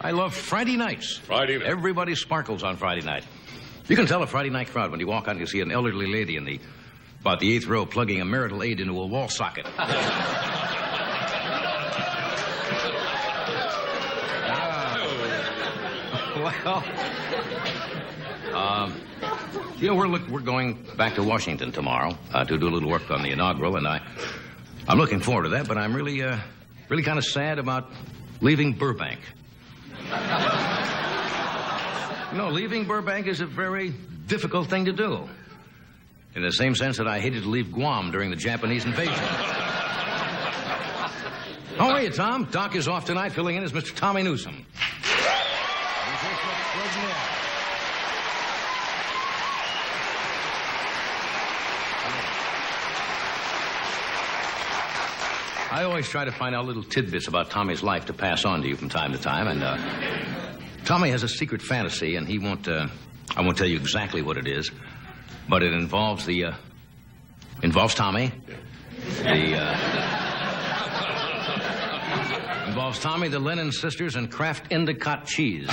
I love Friday nights. Friday night. Everybody sparkles on Friday night. You can tell a Friday night crowd when you walk out and you see an elderly lady in about the 8th row plugging a marital aid into a wall socket. We're going back to Washington tomorrow to do a little work on the inaugural, and I'm looking forward to that, but I'm really kind of sad about leaving Burbank. Leaving Burbank is a very difficult thing to do. In the same sense that I hated to leave Guam during the Japanese invasion. How are you, Tom? Doc is off tonight. Filling in is Mr. Tommy Newsom. I always try to find out little tidbits about Tommy's life to pass on to you from time to time, and Tommy has a secret fantasy, and I won't tell you exactly what it is, but it involves Tommy. Involves Tommy, the Lennon sisters, and Kraft Endicott cheese.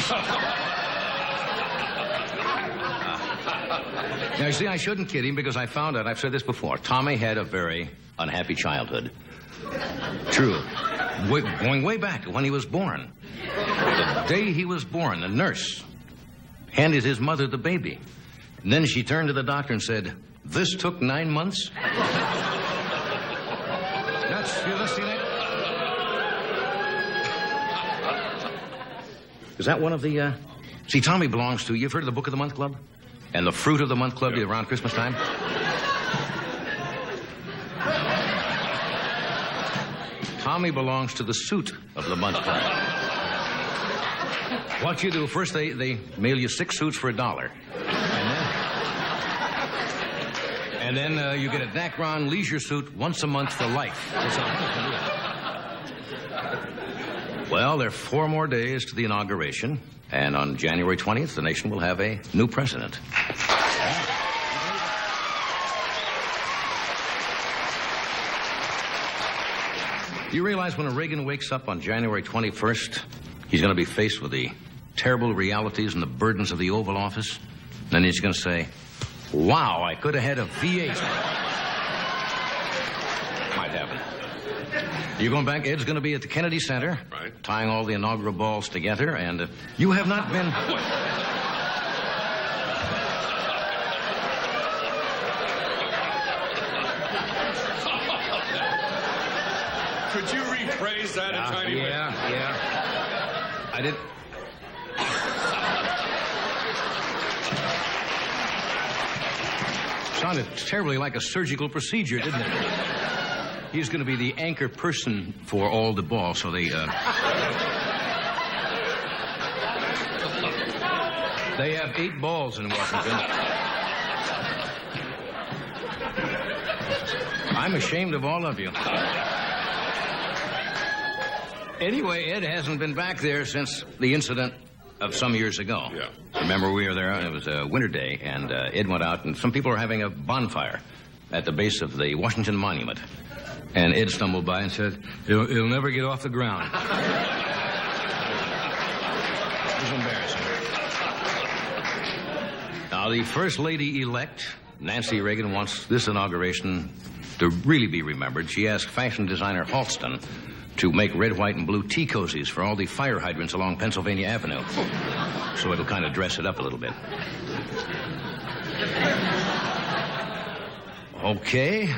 Now, you see, I shouldn't kid him because I found out, I've said this before, Tommy had a very unhappy childhood. True. Going way back to when he was born. The day he was born, the nurse handed his mother the baby. And then she turned to the doctor and said, "This took 9 months?" You listening to that? Is that one of the, See, Tommy belongs to, you've heard of the Book of the Month Club? And the Fruit of the Month Club around Christmas time? Tommy belongs to the Suit of the Month Club. What you do, first they mail you 6 suits for $1. And then you get a Dacron leisure suit once a month for life. Well, there are 4 more days to the inauguration, and on January 20th, the nation will have a new president. You realize when Reagan wakes up on January 21st, he's going to be faced with the terrible realities and the burdens of the Oval Office? And then he's going to say, "Wow, I could have had a V8. Might happen. You're going back. Ed's going to be at the Kennedy Center, right, tying all the inaugural balls together, and you have not been... Could you rephrase that a tiny bit? Yeah. I did... Sounded terribly like a surgical procedure, didn't it? He's going to be the anchor person for all the balls, so they have 8 balls in Washington. I'm ashamed of all of you. Anyway, Ed hasn't been back there since the incident of some years ago. Yeah. Remember, we were there, and it was a winter day, and Ed went out, and some people were having a bonfire at the base of the Washington Monument. And Ed stumbled by and said, it'll never get off the ground. It was embarrassing. Now, the First Lady-elect, Nancy Reagan, wants this inauguration to really be remembered. She asked fashion designer Halston to make red, white, and blue tea cozies for all the fire hydrants along Pennsylvania Avenue. So it'll kind of dress it up a little bit. Okay.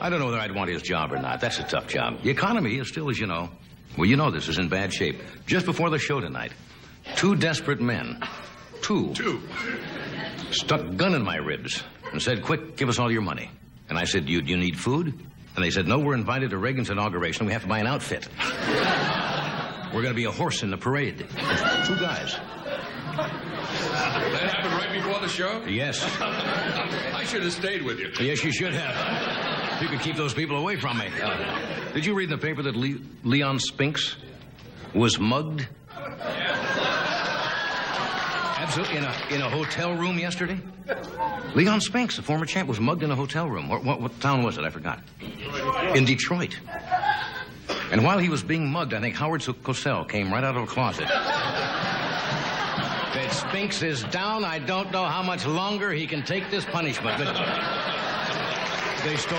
I don't know whether I'd want his job or not. That's a tough job. The economy is still, as you know, well, you know this is in bad shape. Just before the show tonight, 2 desperate men, two, stuck a gun in my ribs and said, "Quick, give us all your money." And I said, "Do you need food?" And they said, "No, we're invited to Reagan's inauguration. We have to buy an outfit. We're going to be a horse in the parade." 2 guys. That happened right before the show? Yes. I should have stayed with you. Yes, you should have. You could keep those people away from me. Did you read in the paper that Leon Spinks was mugged? Absolutely. In a hotel room yesterday? Leon Spinks, the former champ, was mugged in a hotel room. What town was it? I forgot. In Detroit. And while he was being mugged, I think Howard Cosell came right out of a closet. If Spinks is down, I don't know how much longer he can take this punishment. But they stole...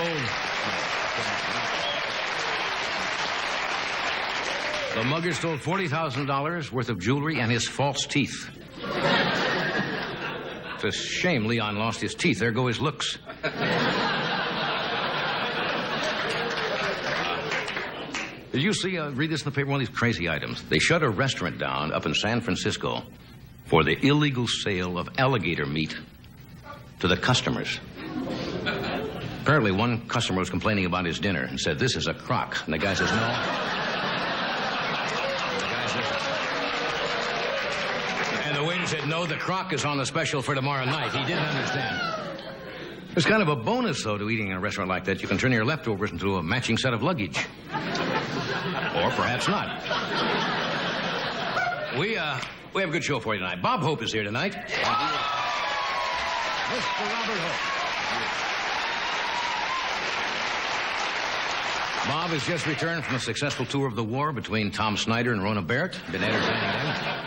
The mugger stole $40,000 worth of jewelry and his false teeth. It's a shame Leon lost his teeth. There go his looks. Did you see, read this in the paper, one of these crazy items? They shut a restaurant down up in San Francisco for the illegal sale of alligator meat to the customers. Apparently, one customer was complaining about his dinner and said, "This is a crock." And the guy says, "No." And the waiter said, "No, the crock is on the special for tomorrow night." He didn't understand. There's kind of a bonus, though, to eating in a restaurant like that. You can turn your leftovers into a matching set of luggage. Or perhaps not. We have a good show for you tonight. Bob Hope is here tonight. Mr. Robert Hope. Bob has just returned from a successful tour of the war between Tom Snyder and Rona Barrett. Been entertaining them.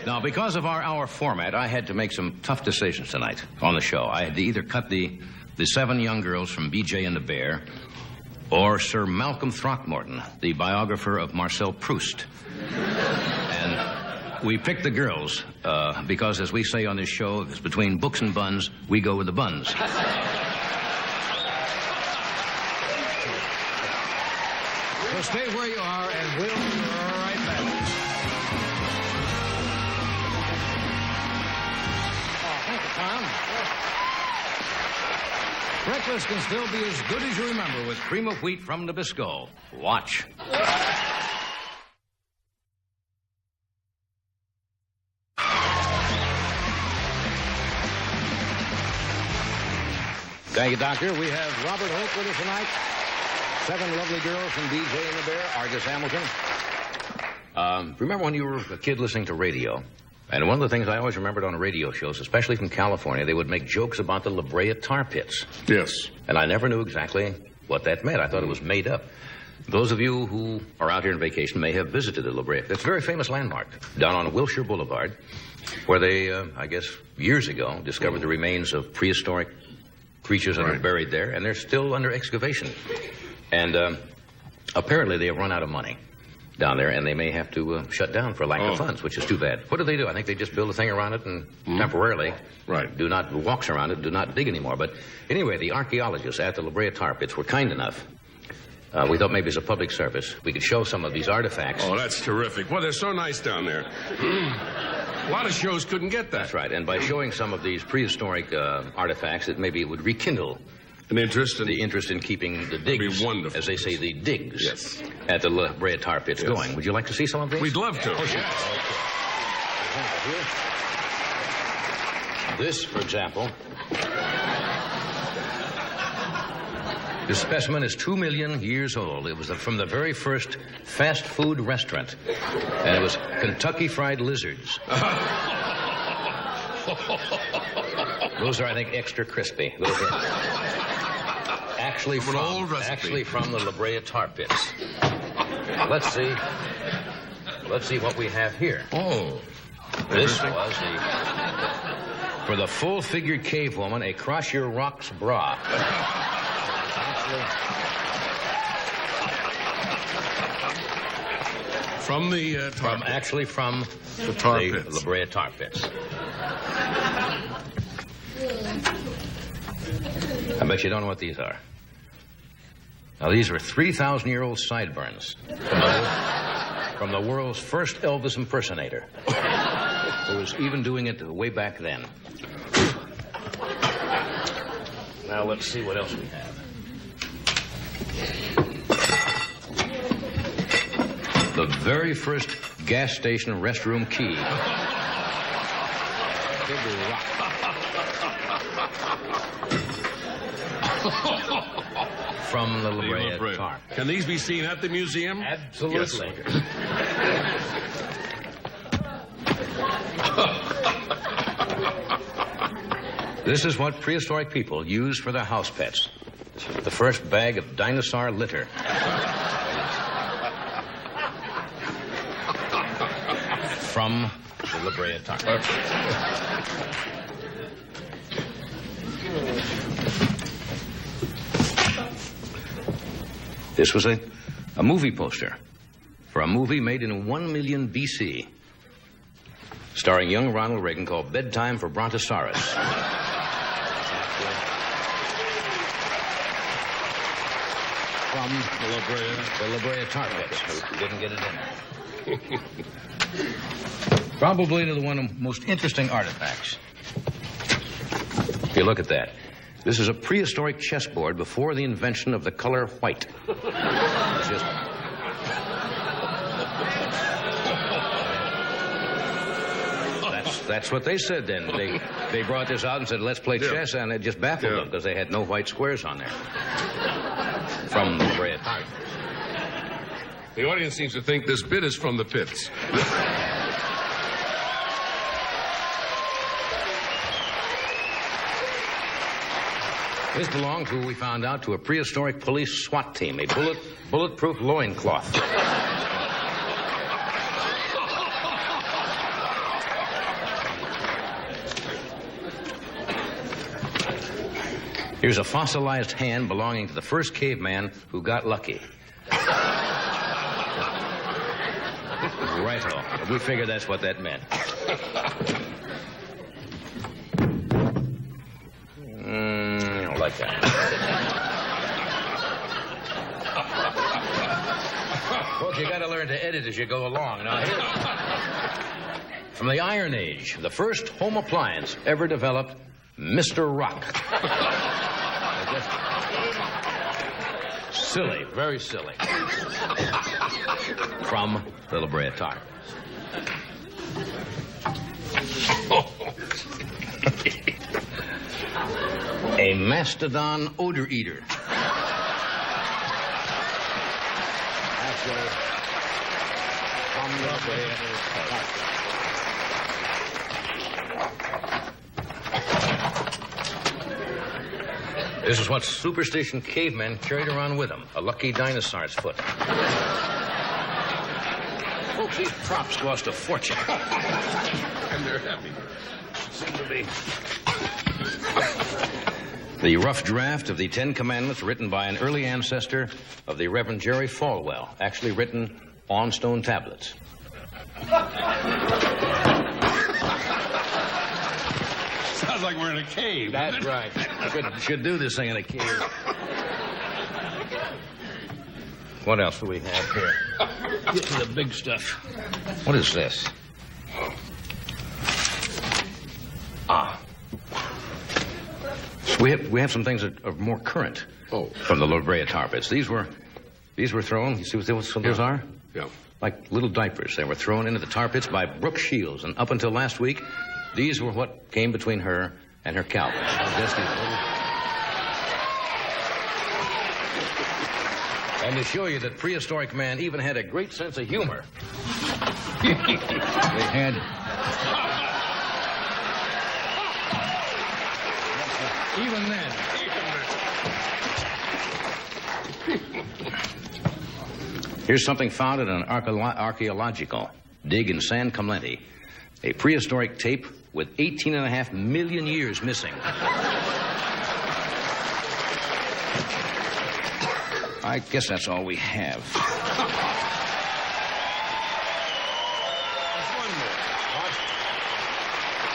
Now, because of our hour format, I had to make some tough decisions tonight on the show. I had to either cut the 7 young girls from B.J. and the Bear, or Sir Malcolm Throckmorton, the biographer of Marcel Proust. And we picked the girls because, as we say on this show, it's between books and buns, we go with the buns. So stay where you are, and we'll be right back. Oh, thank you, Tom. Breakfast can still be as good as you remember with cream of wheat from Nabisco. Watch. Thank you, Doctor. We have Robert Hope with us tonight. 7 lovely girls from DJ and the Bear, Argus Hamilton. Remember when you were a kid listening to radio? And one of the things I always remembered on radio shows, especially from California, they would make jokes about the La Brea tar pits. Yes. And I never knew exactly what that meant. I thought it was made up. Those of you who are out here on vacation may have visited the La Brea. It's a very famous landmark down on Wilshire Boulevard, where they, I guess, years ago, discovered the remains of prehistoric creatures that are buried there, and they're still under excavation. And apparently they have run out of money down there, and they may have to shut down for lack of funds, which is too bad. What do? I think they just build a thing around it and temporarily do not walks around it, do not dig anymore. But anyway, the archaeologists at the La Brea tar pits were kind enough. We thought maybe as a public service we could show some of these artifacts. Oh, that's terrific. Well, they're so nice down there. A lot of shows couldn't get that. That's right. And by showing some of these prehistoric artifacts, maybe it would rekindle the interest in keepeping the digs, be wonderful. As they say, the digs yes. at the La Brea tar pits going. Would you like to see some of these? We'd love to. Oh, sure. Okay. This, for example, this specimen is 2 million years old. It was from the very first fast food restaurant, and it was Kentucky Fried Lizards. Those are, I think, extra crispy. Those are actually from the La Brea tar pits. Let's see what we have here. Oh, this was for the full-figured cave woman, a Cross Your Rocks bra. From the tar pits. Actually from the tar pits. La Brea tar pits. I bet you don't know what these are. Now, these are 3,000-year-old sideburns from the world's first Elvis impersonator, who was even doing it way back then. Now, let's see what else we have. The very first gas station restroom key. Big rock. From the La Brea tar. Can these be seen at the museum? Absolutely. Yes. This is what prehistoric people used for their house pets. The first bag of dinosaur litter. from the La Brea Tar Pits. This was a movie poster for a movie made in 1 million BC, starring young Ronald Reagan, called Bedtime for Brontosaurus. From the La Brea Tar Pits. We didn't get it in. Probably one of the most interesting artifacts. If you look at that, this is a prehistoric chessboard before the invention of the color white. It's just... That's what they said then. They brought this out and said, let's play chess, and it just baffled them because they had no white squares on there. From the Brea Tar. The audience seems to think this bit is from the pits. This belonged to, we found out, to a prehistoric police SWAT team, a bulletproof loincloth. Here's a fossilized hand belonging to the first caveman who got lucky. Righto. We figured that's what that meant. Like that. Folks, you got to learn to edit as you go along. Now, here, from the Iron Age, the first home appliance ever developed, Mr. Rock. Silly, very silly. From the La Brea Tar. A mastodon odor eater. From the La Brea Tar. This is what superstition cavemen carried around with them, a lucky dinosaur's foot. Folks, these props cost a fortune. And they're heavy. Seem to be. The rough draft of the Ten Commandments written by an early ancestor of the Reverend Jerry Falwell, actually written on stone tablets. Sounds like we're in a cave. That's right. Should do this thing in a cave. What else do we have here? Get to the big stuff. What is this? We have some things that are more current. Oh. From the La Brea Tar Pits. These were thrown. You see what those are? Yeah. Like little diapers. They were thrown into the tar pits by Brooke Shields, and up until last week, these were what came between her and her Calvin. Just these little... And to show you that prehistoric man even had a great sense of humor, they had... Even then. Here's something found in an archaeological dig in San Clemente. A prehistoric tape with 18.5 million years missing. I guess that's all we have. There's one more. What?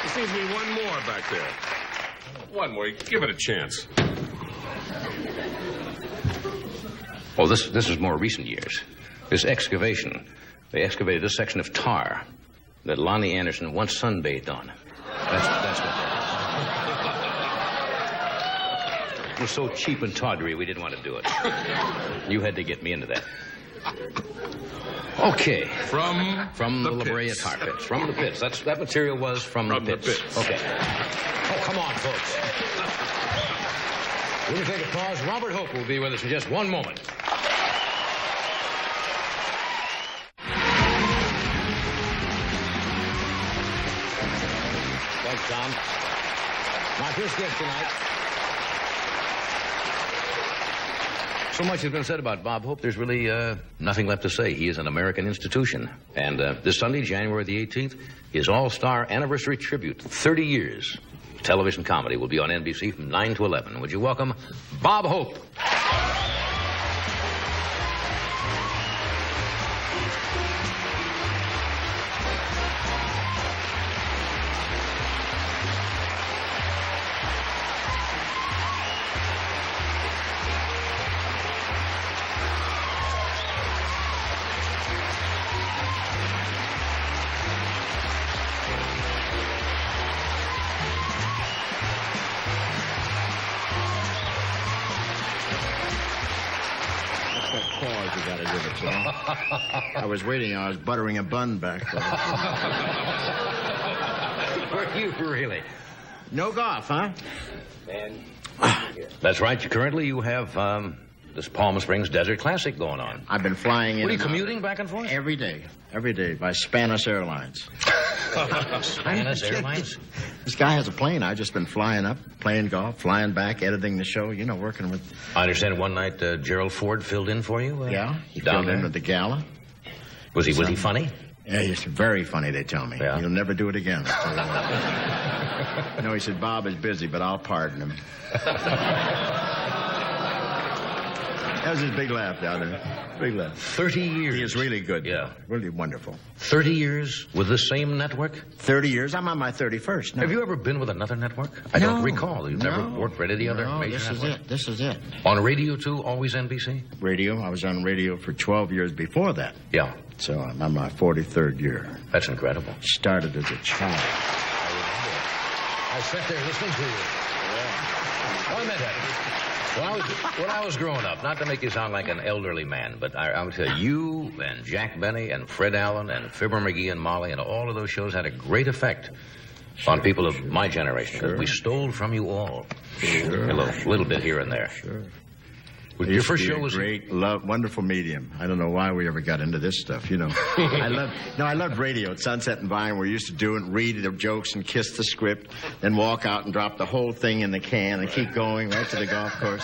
There seems to be one more back there. One more. Give it a chance. Oh, this is more recent years. This excavation, they excavated this section of tar that Lonnie Anderson once sunbathed on. That's what it was so cheap and tawdry, we didn't want to do it. You had to get me into that. Okay. From the La Brea Tar Pits. From the pits. That material was from the pits. Okay. Oh, come on, folks. We're going to take a pause. Robert Hope will be with us in just one moment. Thanks, Tom. My first guest tonight So much has been said about Bob Hope, there's really nothing left to say. He is an American institution. And this Sunday, January the 18th, his all-star anniversary tribute, 30 years. Television comedy will be on NBC from 9 to 11. Would you welcome Bob Hope? I was waiting. I was buttering a bun back there. Were you really? No golf, huh? That's right. Currently, you have this Palm Springs Desert Classic going on. I've been flying in. What are you commuting back and forth? Every day by Spanish Airlines. Spanish Airlines? This guy has a plane. I've just been flying up, playing golf, flying back, editing the show, working with... I understand one night Gerald Ford filled in for you? Yeah, he filled in at the gala. Was he funny? Yeah, he's very funny, they tell me. Yeah. He'll never do it again. No, he said, Bob is busy, but I'll pardon him. That was his big laugh down there. Big laugh. 30 years. He is really good. Yeah. Really wonderful. 30 years with the same network? 30 years. I'm on my 31st now. Have you ever been with another network? I don't recall. You've never worked for any of the other major networks? This is it. On radio, too? Always NBC? Radio. I was on radio for 12 years before that. Yeah. So I'm on my 43rd year. That's incredible. Started as a child. I sat there listening to you. Yeah. I meant that. When I was growing up, not to make you sound like an elderly man, but I would tell you and Jack Benny and Fred Allen and Fibber McGee and Molly and all of those shows had a great effect on people of my generation. Sure. We stole from you all. Sure. A little bit here and there. Sure. Your first show was great, wonderful medium. I don't know why we ever got into this stuff, I loved radio at Sunset and Vine. We used to do it, read the jokes and kiss the script, then walk out and drop the whole thing in the can and keep going right to the golf course.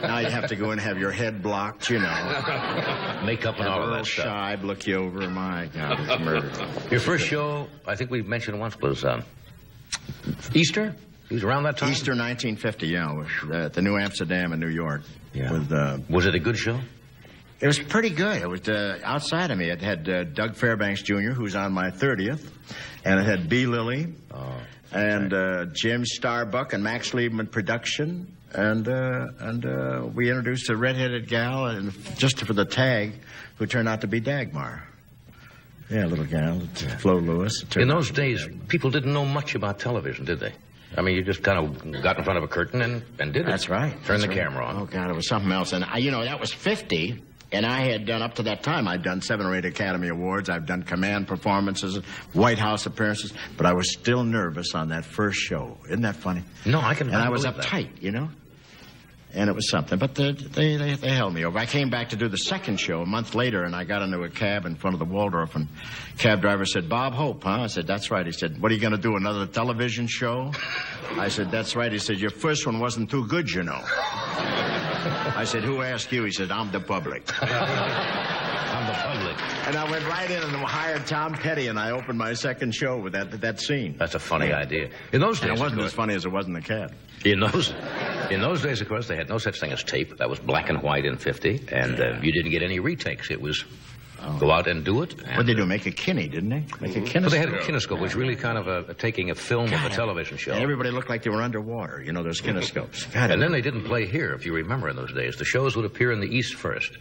Now you have to go and have your head blocked, makeup and all of that stuff. Shibe look you over. My God, it's murder. Your first show, I think we mentioned once, was Easter. He was around that time. Easter 1950, yeah, was at the New Amsterdam in New York. Yeah. With, was it a good show? It was pretty good. It was outside of me. It had Doug Fairbanks Jr., who's on my 30th, and it had B. Lilly, and Jim Starbuck and Max Liebman production, and we introduced a redheaded gal, and just for the tag, who turned out to be Dagmar. Yeah, little gal, Flo Lewis. In those days, people didn't know much about television, did they? I mean, you just kind of got in front of a curtain and did it. That's right. Turned the camera on. Oh, God, it was something else. And, that was 50, and I had done, up to that time, I'd done 7 or 8 Academy Awards. I've done command performances, White House appearances, but I was still nervous on that first show. Isn't that funny? No, I can. And I was uptight, And it was something. But they held me over. I came back to do the second show a month later, and I got into a cab in front of the Waldorf, and cab driver said, Bob Hope, huh? I said, that's right. He said, what are you going to do, another television show? I said, that's right. He said, your first one wasn't too good, I said, who asked you? He said, I'm the public. I'm the public. And I went right in and hired Tom Petty, and I opened my second show with that scene. That's a funny idea. In those days, it wasn't as funny as it was in the cab. In those days, of course, they had no such thing as tape. That was black and white in 50, and you didn't get any retakes. It was go out and do it. What'd they do? Make a kinney, didn't they? Make a kinescope. Well, they had a kinescope, which really kind of taking a film of a television show. And everybody looked like they were underwater. Those kinescopes. And then they didn't play here, if you remember in those days. The shows would appear in the East first,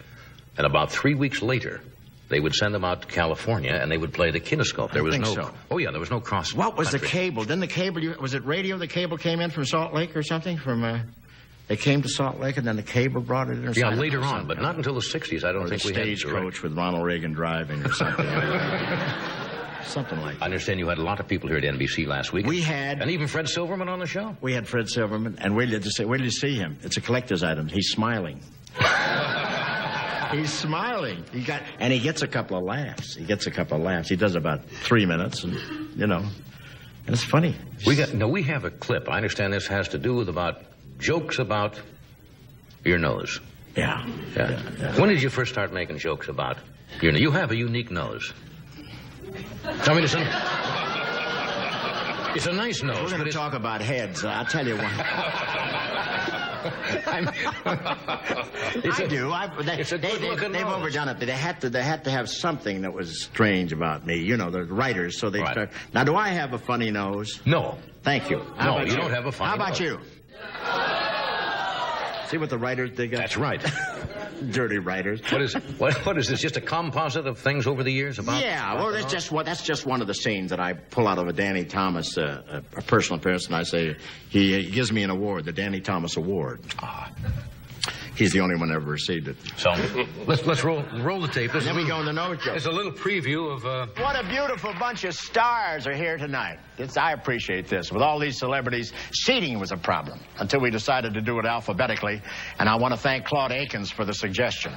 and about 3 weeks later, they would send them out to California, and they would play the kinescope. There was no. So. Oh yeah, there was no cross. What was the cable? Didn't the cable? Was it radio? The cable came in from Salt Lake or something? They came to Salt Lake, and then the cable brought it in. Yeah, later on, but not until the 60s. I don't think we had stagecoach with Ronald Reagan driving or something. Something like that. I understand you had a lot of people here at NBC last week. We had. And even Fred Silverman on the show? We had Fred Silverman, and wait till you see him. It's a collector's item. He's smiling. He's smiling. And he gets a couple of laughs. He does about 3 minutes, and, and it's funny. We have a clip. I understand this has to do with jokes about your nose. Yeah. When did you first start making jokes about you have a unique nose? I mean, it's a nice nose. We're going to talk about heads. I'll tell you what. I do. They've overdone it. They had to have something that was strange about me. You know, the writers. So they start. Now, do I have a funny nose? No. Thank you. No, you don't have a funny nose. How about you? See what the writers dig up? That's right. Dirty writers. What is this? Just a composite of things over the years about? Yeah. Well, that's just one of the scenes that I pull out of a Danny Thomas, a personal appearance, and I say he gives me an award, the Danny Thomas Award. He's the only one that ever received it. So let's roll the tape. And then we go in the nose joke. It's a little preview of. What a beautiful bunch of stars are here tonight. I appreciate this. With all these celebrities, seating was a problem until we decided to do it alphabetically. And I want to thank Claude Akins for the suggestion.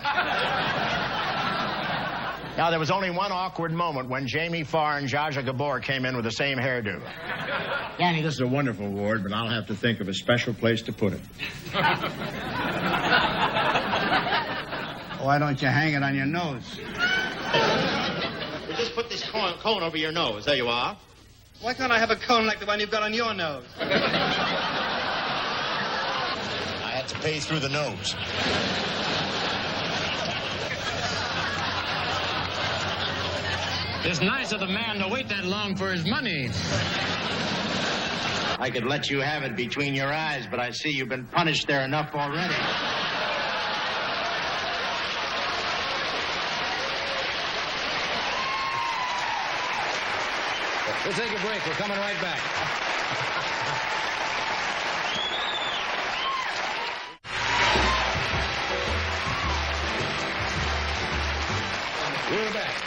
Now, there was only one awkward moment when Jamie Farr and Zsa Zsa Gabor came in with the same hairdo. Danny, this is a wonderful award, but I'll have to think of a special place to put it. Why don't you hang it on your nose? You just put this cone over your nose. There you are. Why can't I have a cone like the one you've got on your nose? I had to pay through the nose. It's nice of the man to wait that long for his money. I could let you have it between your eyes, but I see you've been punished there enough already. We'll take a break. We're coming right back. We're back.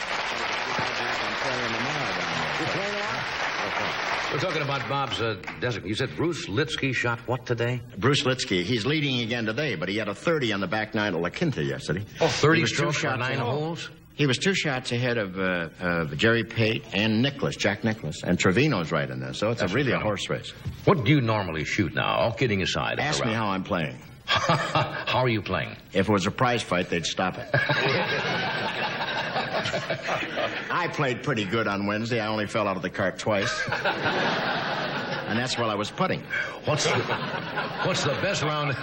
We're talking about Bob's desert. You said Bruce Litsky shot what today? Bruce Litsky. He's leading again today, but he had a 30 on the back nine of La Quinta yesterday. Oh, 30 strokes for 9 holes? He was 2 shots ahead of Jerry Pate and Jack Nicklaus. And Trevino's right in there, so it's really a horse race. What do you normally shoot now, all kidding aside? Ask me how I'm playing. How are you playing? If it was a prize fight, they'd stop it. I played pretty good on Wednesday. I only fell out of the cart twice. And that's while I was putting. What's the best round?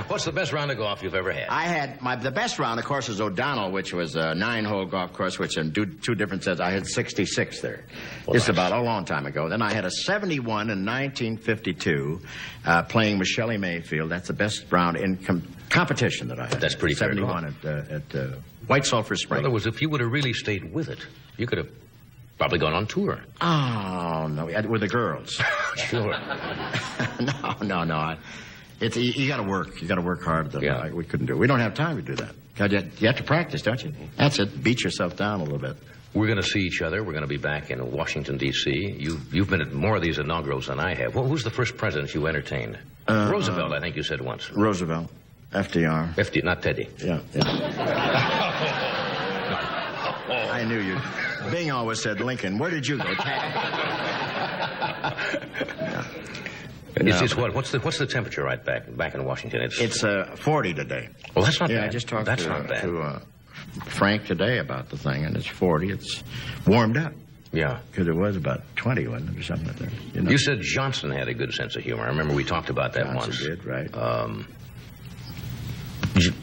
What's the best round of golf you've ever had? I had the best round, of course, was O'Donnell, which was a 9-hole golf course, which in two different sets. I had 66 there. Well, it's about a long time ago. Then I had a 71 in 1952, playing with Shelley Mayfield. That's the best round in competition that I had. That's pretty 71 at White Sulphur Spring. Well, if you would have really stayed with it, you could have probably gone on tour. Oh, no, with the girls. Sure. No. You got to work. You got to work hard. Yeah. We couldn't do it. We don't have time to do that. You have to practice, don't you? That's it. Beat yourself down a little bit. We're going to see each other. We're going to be back in Washington, D.C. You've been at more of these inaugurals than I have. Well, who's the first president you entertained? Roosevelt, I think you said once. Roosevelt. FDR. Not Teddy. Yeah. I knew you. Bing always said Lincoln. Where did you go? It's what? What's the temperature right back in Washington? It's 40 today. Well, that's not bad. I just talked to Frank today about the thing, and it's 40. It's warmed up. Yeah. Because it was about 20, wasn't it, or something like that? You said Johnson had a good sense of humor. I remember we talked about that Johnson once. Did, right.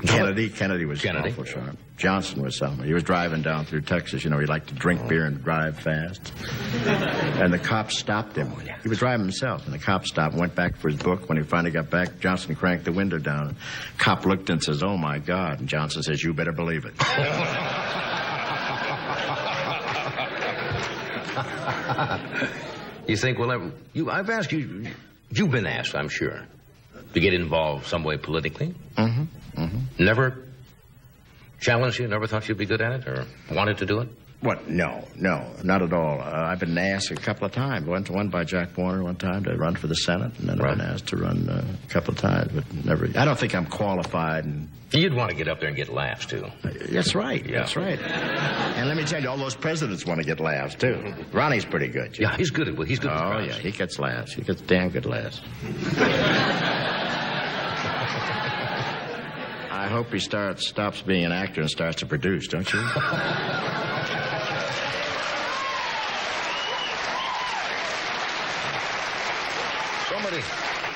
Kennedy was awful sharp. Johnson was something. He was driving down through Texas. He liked to drink beer and drive fast. And the cops stopped him. He was driving himself, and the cops stopped and went back for his book. When he finally got back, Johnson cranked the window down. Cop looked and says, "Oh, my God." And Johnson says, "You better believe it." You think, I've asked you, you've been asked, I'm sure, to get involved some way politically? Mm-hmm. Never challenged you? Never thought you'd be good at it or wanted to do it? What? No, not at all. I've been asked a couple of times. Went to one by Jack Warner one time to run for the Senate, and then I've been asked to run a couple of times, but never. I don't think I'm qualified. And you'd want to get up there and get laughs, too. That's right. Yeah. That's right. And let me tell you, all those presidents want to get laughs, too. Ronnie's pretty good. Yeah, he's good at it. He's good at Oh, yeah, he gets laughs. He gets damn good laughs. I hope he stops being an actor and starts to produce, don't you?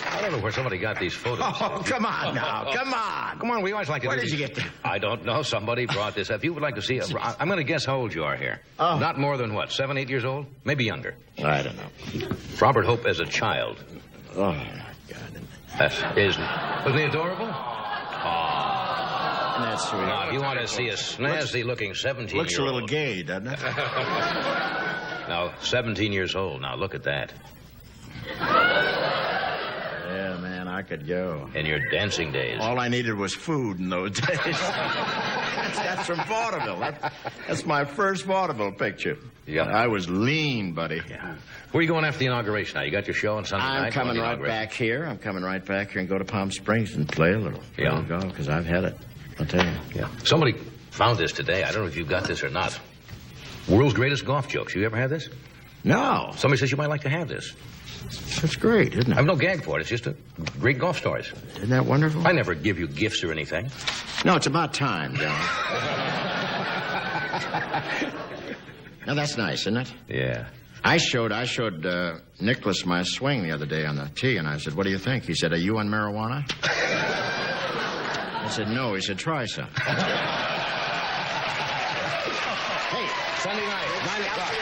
I don't know where somebody got these photos. Oh, come on now. Come on. Come on, we always like to Where do did these. you get them? I don't know. Somebody brought this. If you would like to see it, I'm going to guess how old you are here. Oh. Not more than, what, 7, 8 years old? Maybe younger. I don't know. Robert Hope as a child. Oh, my God. Wasn't he adorable? Oh. That's sweet. Now, if you want to see a snazzy-looking 17-year-old... Looks a little gay, doesn't it? Now, 17 years old. Now, look at that. Yeah, man, I could go. In your dancing days. All I needed was food in those days. that's from vaudeville. That's my first vaudeville picture. Yeah. I was lean, buddy. Yeah. Where are you going after the inauguration now? You got your show on Sunday night? I'm coming right back here. I'm coming right back here and go to Palm Springs and play a little. Yeah. Golf, because I've had it. I'll tell you. Yeah. Somebody found this today. I don't know if you've got this or not. World's greatest golf jokes. You ever had this? No. Somebody says you might like to have this. That's great, isn't I it? have no gag for it. It's just great golf stories. Isn't that wonderful? I never give you gifts or anything. No, it's about time, John. Now, that's nice, isn't it? Yeah. I showed Nicholas my swing the other day on the tee, and I said, what do you think? He said, are you on marijuana? I said, no. He said, try some. Hey, Sunday night, 9 o'clock.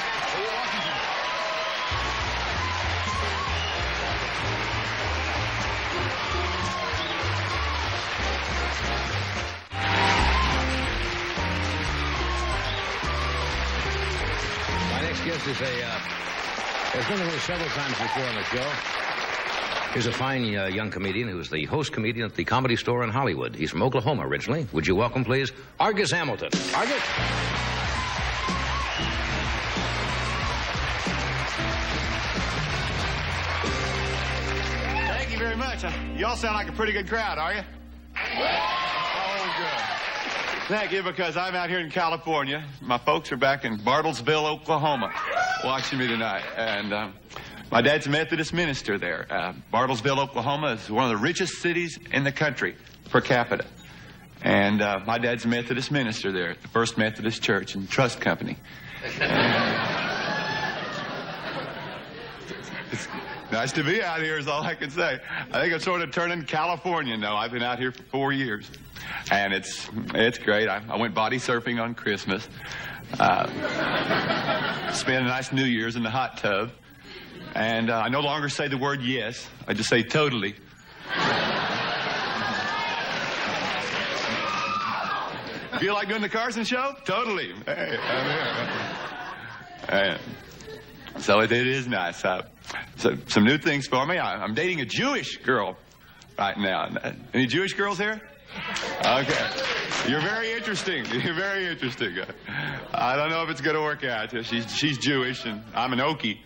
My next guest is has been here several times before on the show. He's a fine young comedian who's the host comedian at the Comedy Store in Hollywood. He's from Oklahoma originally. Would you welcome, please, Argus Hamilton? Argus? Thank you very much. You all sound like a pretty good crowd, are you? Oh, good. Thank you, because I'm out here in California. My folks are back in Bartlesville, Oklahoma, watching me tonight. And my dad's a Methodist minister there. Bartlesville, Oklahoma is one of the richest cities in the country per capita. And my dad's a Methodist minister there at the First Methodist Church and Trust Company. It's nice to be out here is all I can say. I think I'm sort of turning Californian now. I've been out here for 4 years. And it's great. I went body surfing on Christmas. Spent a nice New Year's in the hot tub. And I no longer say the word yes. I just say totally. Feel like doing the Carson show? Totally. Hey, I'm here. So it is nice. So some new things for me. I'm dating a Jewish girl right now. Any Jewish girls here? Okay. You're very interesting. You're very interesting. I don't know if it's going to work out. She's Jewish, and I'm an Okie.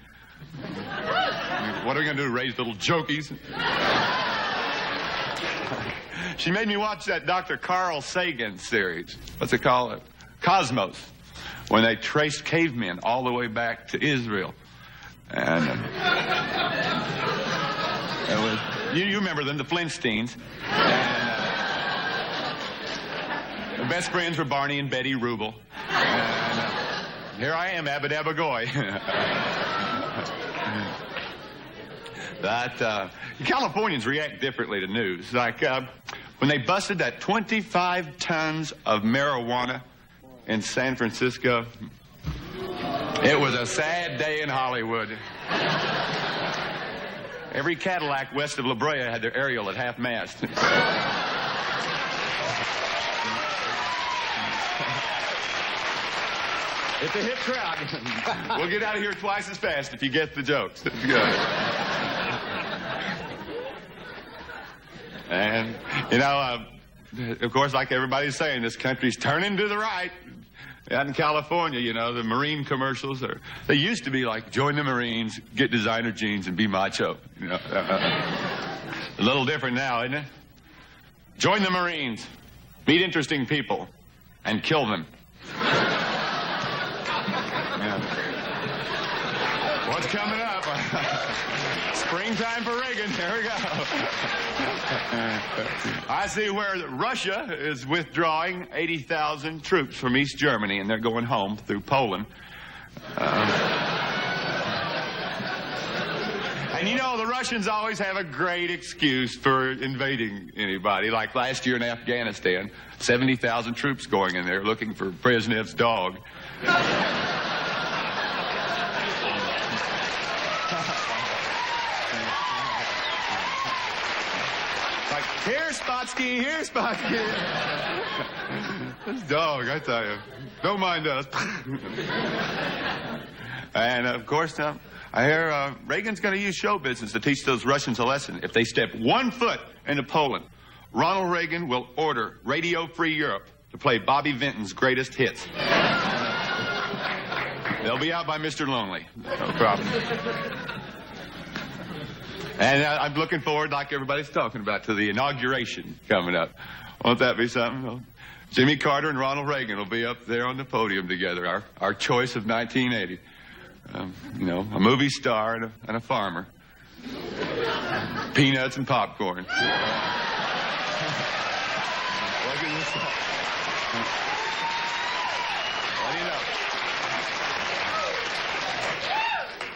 What are we going to do, raise little jokies? She made me watch that Dr. Carl Sagan series. What's it called? Cosmos. When they traced cavemen all the way back to Israel. And it was, you remember them, the Flintstones. And the best friends were Barney and Betty Rubel. And here I am, Abba Goy. That Californians react differently to news. Like when they busted that 25 tons of marijuana in San Francisco, it was a sad day in Hollywood. Every Cadillac west of La Brea had their aerial at half-mast. It's a hip crowd. We'll get out of here twice as fast if you get the jokes. Good. And, of course, like everybody's saying, this country's turning to the right. Out in California, the Marine commercials they used to be like, join the Marines, get designer jeans, and be macho. A little different now, isn't it? Join the Marines, meet interesting people, and kill them. Yeah. What's coming up? Springtime for Reagan. Here we go. I see where Russia is withdrawing 80,000 troops from East Germany, and they're going home through Poland. And you know, the Russians always have a great excuse for invading anybody. Like last year in Afghanistan, 70,000 troops going in there looking for Brezhnev's dog. Like, here, Spotsky, here, Spotsky. This dog, I tell you, don't mind us. And, of course, I hear Reagan's going to use show business to teach those Russians a lesson. If they step 1 foot into Poland, Ronald Reagan will order Radio Free Europe to play Bobby Vinton's greatest hits. They'll be out by Mr. Lonely. No problem. And I'm looking forward, like everybody's talking about, to the inauguration coming up. Won't that be something? Well, Jimmy Carter and Ronald Reagan will be up there on the podium together, our choice of 1980. You know, a movie star and a farmer. Peanuts and popcorn. Look at this stuff. What do you know?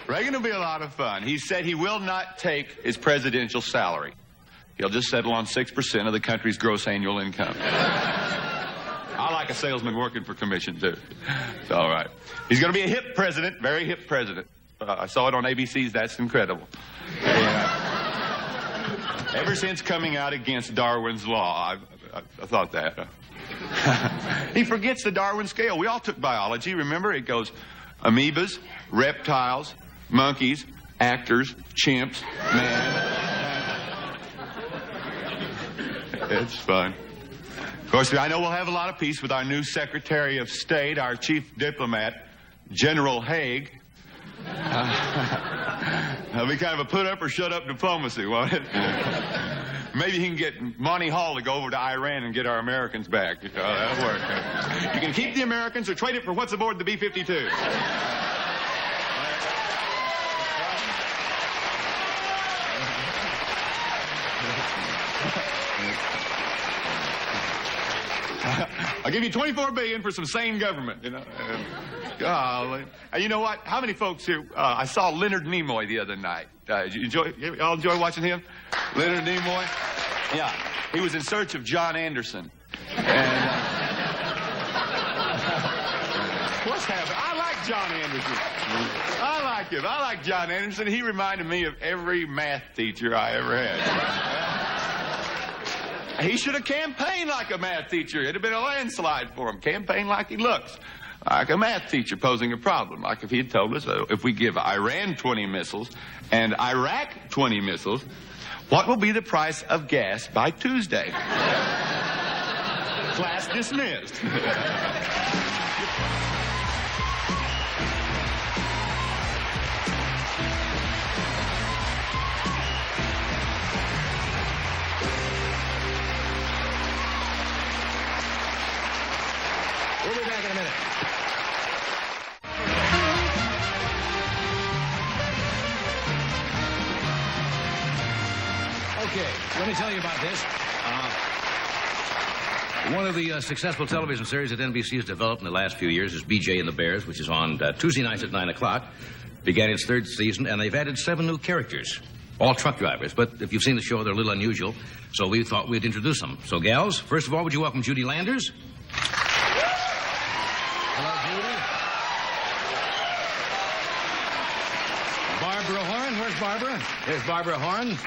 Reagan will be a lot of fun. He said he will not take his presidential salary. He'll just settle on 6% of the country's gross annual income. I like a salesman working for commission, too. It's all right. He's going to be a hip president, very hip president. I saw it on ABC's That's Incredible. Ever since coming out against Darwin's Law, I thought that. He forgets the Darwin scale. We all took biology, remember? It goes amoebas, reptiles, monkeys, actors, chimps, man. It's fun. Of course, I know we'll have a lot of peace with our new Secretary of State, our chief diplomat, General Haig. That'll be kind of a put-up or shut-up diplomacy, won't it? Maybe he can get Monty Hall to go over to Iran and get our Americans back. That'll work. You can keep the Americans or trade it for what's aboard the B-52. I'll give you $24 billion for some sane government, you know. Golly. You know what? How many folks here? I saw Leonard Nimoy the other night. Y'all enjoy watching him? Leonard Nimoy? Yeah. He was in search of John Anderson. And, what's happening? I like John Anderson. I like him. I like John Anderson. He reminded me of every math teacher I ever had. He should have campaigned like a math teacher. It'd have been a landslide for him. Campaign like he looks. Like a math teacher posing a problem. Like if he had told us, if we give Iran 20 missiles and Iraq 20 missiles, what will be the price of gas by Tuesday? Class dismissed. We'll be back in a minute. Okay, let me tell you about this. One of the successful television series that NBC has developed in the last few years is BJ and the Bears, which is on Tuesday nights at 9 o'clock. Began its 3rd season, and they've added 7 new characters. All truck drivers, but if you've seen the show, they're a little unusual, so we thought we'd introduce them. So, gals, first of all, would you welcome Judy Landers? Hello, Judy. Barbara Horn. Where's Barbara? There's Barbara Horn.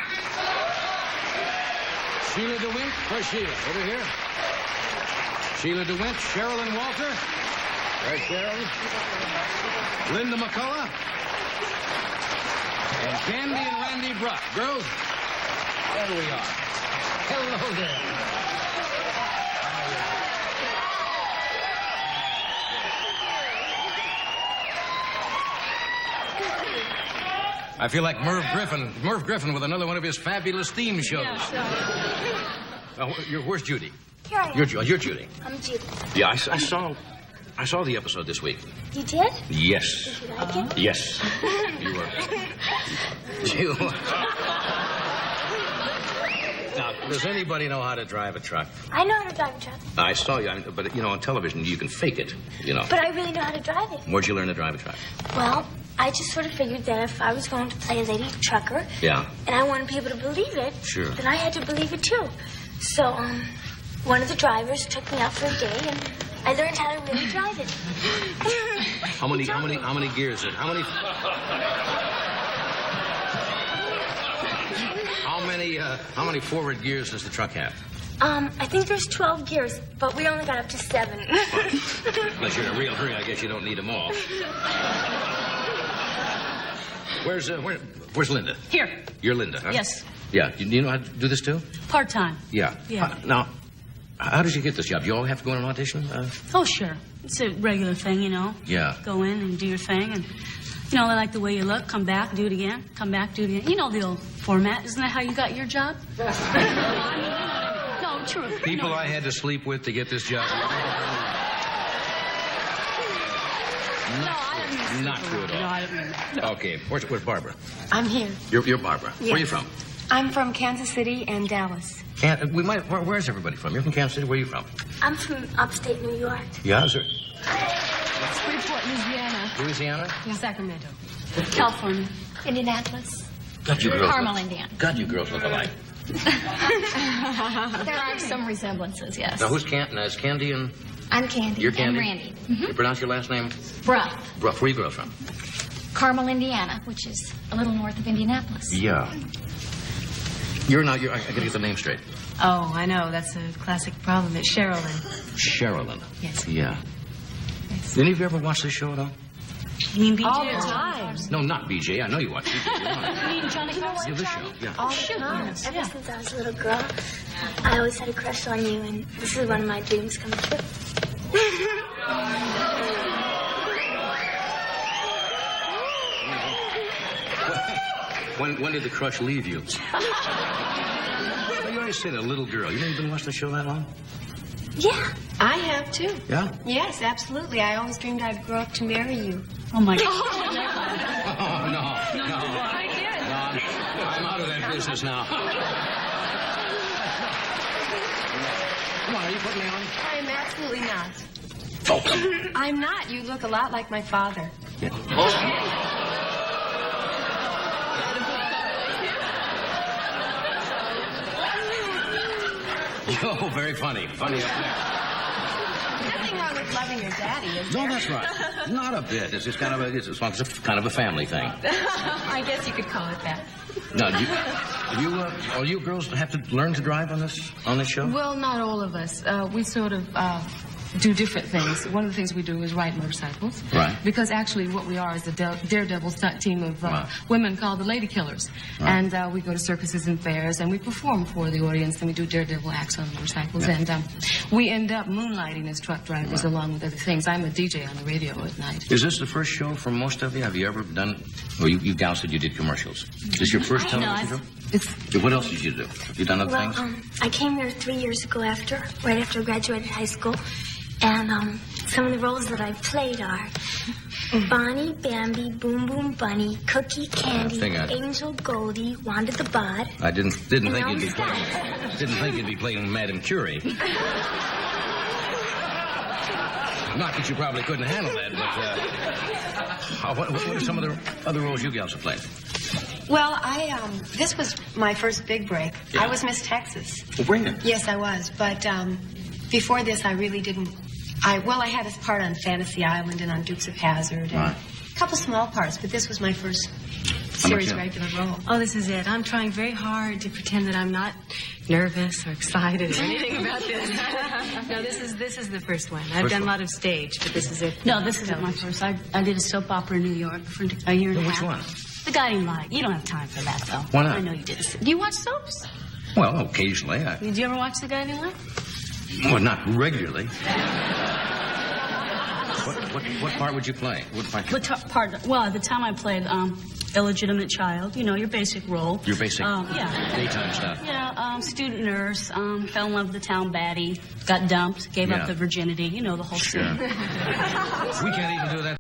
Sheila DeWint. Where's Sheila? Over here. Sheila DeWint. Sherilyn Walter. There's Sherilyn. Linda McCullough. And Candy and Randy Bruck. Girls, there we are. Hello there. I feel like Merv Griffin with another one of his fabulous theme shows. Yeah. Where's Judy? Here I am. You're Judy. I'm Judy. Yeah, I saw I saw the episode this week. You did? Yes. Did you like it? Yes. You were... Now, does anybody know how to drive a truck? I know how to drive a truck. I saw you, but, on television, you can fake it, But I really know how to drive it. Where'd you learn to drive a truck? Well, I just sort of figured that if I was going to play a lady trucker... Yeah. And I wanted people to believe it... Sure. Then I had to believe it, too. So, one of the drivers took me out for a day, and I learned how to really drive it. How many gears is it? How many forward gears does the truck have? I think there's 12 gears, but we only got up to 7. Unless you're in a real hurry, I guess you don't need them all. Where's Linda? Here. You're Linda, huh? Yes. Yeah. Do you know how to do this, too? Part-time. Yeah. Yeah. Now, how did you get this job? You all have to go in an audition? Oh, sure. It's a regular thing, Yeah. Go in and do your thing, and, they like the way you look. Come back, do it again. Come back, do it again. You know the old format. Isn't that how you got your job? No, true. People I had to sleep with to get this job. Not true at all. No, I don't mean that. No. Okay. Where's Barbara? I'm here. You're Barbara. Yes. Where are you from? I'm from Kansas City and Dallas. Where's everybody from? You're from Kansas City. Where are you from? I'm from upstate New York. Yeah, sir. Freeport, Louisiana. Louisiana? Yeah. Sacramento. California. Indianapolis. God, you girls. Carmel, Indiana. God, you girls look alike. There are some resemblances, yes. Now, who's Candy? Is Candy and... I'm Candy. You're Candy? And Randy. You pronounce your last name? Bruff. Bruff. Where are you girls from? Carmel, Indiana, which is a little north of Indianapolis. Yeah. I gotta get the name straight. Oh, I know. That's a classic problem. It's Sherilyn. Sherilyn. Yes. Yeah. Did any of you ever watch this show at all? You mean BJ? All the time. No, not BJ. I know you watch BJ. You mean Johnny Carson? Yeah, this show. Yeah. All the time. Ever since I was a little girl, I always had a crush on you, and this is one of my dreams come true. When did the crush leave you? You always say a little girl. You know you've been watching the show that long? Yeah. I have, too. Yeah? Yes, absolutely. I always dreamed I'd grow up to marry you. Oh, my God. Oh, no. I did. No, I'm out of that business now. Come on, are you putting me on? I am absolutely not. Oh, come on. I'm not. You look a lot like my father. Yeah. Oh, very funny. Funny up there. Nothing wrong with loving your daddy, is there? No, that's right. Not a bit. It's just kind of a family thing. I guess you could call it that. Now, all you girls have to learn to drive on this show? Well, not all of us. We sort of do different things. One of the things we do is ride motorcycles. Right. Because actually what we are is a daredevil stunt team of Right. women called the Lady Killers. Right. And we go to circuses and fairs, and we perform for the audience, and we do daredevil acts on motorcycles. Yeah. And we end up moonlighting as truck drivers along with other things. I'm a DJ on the radio at night. Is this the first show for most of you? Have you ever done... Well, you gals said you did commercials. Is this your first television show? What else did you do? Have you done other things? I came here 3 years ago right after I graduated high school. And some of the roles that I've played are Bonnie, Bambi, Boom Boom Bunny, Cookie Candy, Angel Goldie, Wanda the Bod. I didn't think you'd be playing Madame Curie. Not that you probably couldn't handle that, but what are some of the other roles you gals have played? Well, this was my first big break. Yeah. I was Miss Texas. Well, bring it. Yes, I was. But before this, I really didn't. I had a part on Fantasy Island and on Dukes of Hazzard and a couple small parts, but this was my first series regular role. Oh, this is it. I'm trying very hard to pretend that I'm not nervous or excited or anything about this. No, this is the first one. I've done a lot of stage, but this is it. No, this isn't my first. I did a soap opera in New York for a year and a half. Which one? The Guiding Light. You don't have time for that, though. Why not? I know you did. Do you watch soaps? Well, occasionally. Did you ever watch The Guiding Light? Well, not regularly. What part would you play? What part? Well, at the time I played illegitimate child. You know, your basic role. Your basic yeah. daytime stuff. Yeah, student nurse, fell in love with the town baddie, got dumped, gave up the virginity. You know the whole Sure. scene. We can't even do that.